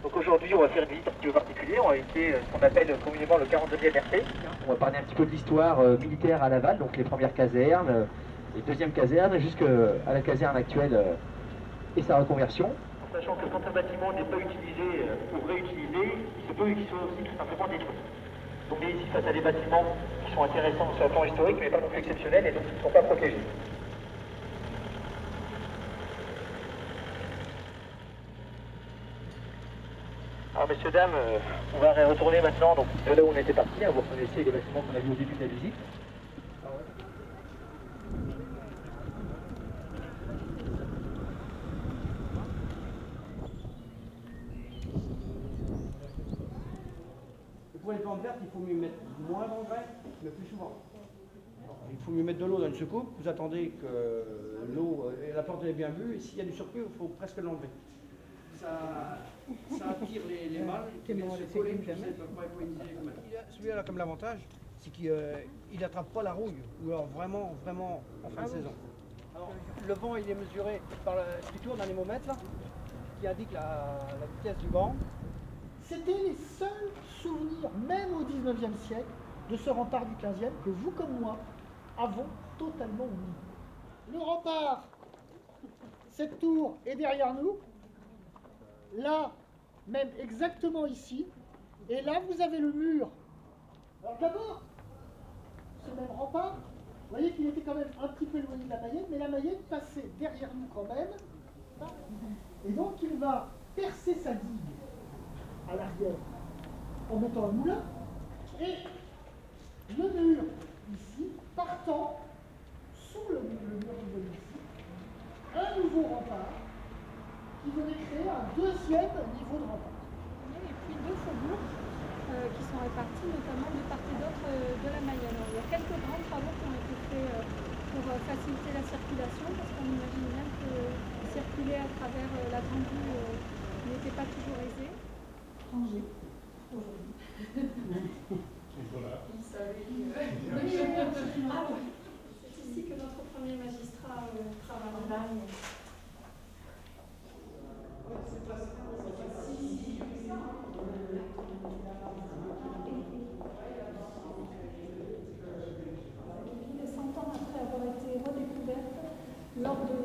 Donc aujourd'hui, on va faire une visite un petit peu particulière. On va visiter ce qu'on appelle communément le 42e RP. On va parler un petit peu de l'histoire militaire à Laval, donc les premières casernes, les deuxièmes casernes, jusqu'à la caserne actuelle et sa reconversion. En sachant que quand un bâtiment n'est pas utilisé ou réutilisé, il se peut qu'il soit aussi tout simplement détruit. Donc on est ici face à des bâtiments qui sont intéressants sur le plan historique, mais pas non plus exceptionnels, et donc qui ne sont pas protégés. Alors messieurs, dames, on va retourner maintenant donc, de là où on était parti. Vous reconnaissez les bâtiments qu'on a vus au début de la visite. Pour les plantes vertes, il faut mieux mettre moins d'engrais, mais plus souvent. Il faut mieux mettre de l'eau dans une soucoupe, vous attendez que l'eau, la plante est bien vue, et s'il y a du surplus, il faut presque l'enlever. Ça attire les mâles qui viennent se coller, qui ne peuvent pas polliniser les femelles. Celui-là, comme l'avantage, c'est qu'il n'attrape pas la rouille, ou alors vraiment en fin de saison. Alors, le vent, il est mesuré par ce qui tourne, un anémomètre, là, qui indique la vitesse du vent. C'était les seuls souvenirs, même au 19e siècle, de ce rempart du 15e que vous comme moi avons totalement oublié. Le rempart, cette tour est derrière nous, là, même exactement ici, et là vous avez le mur. Alors d'abord, ce même rempart, vous voyez qu'il était quand même un petit peu éloigné de la Mayenne, mais la Mayenne passait derrière nous quand même, et donc il va percer sa digue à l'arrière en mettant un moulin, et le mur ici, partant sous le mur que vous voyez ici, un nouveau rempart qui venait créer un deuxième niveau de rempart. Et puis deux faubourgs qui sont répartis notamment de part et d'autre de la Mayenne. Alors, il y a quelques grands travaux qui ont été faits pour faciliter la circulation, parce qu'on imagine bien que circuler à travers la grande rue n'était pas toujours aisé. Angers, aujourd'hui. C'est ici que notre premier magistrat travaille. Les 100 ans après avoir été redécouverte lors de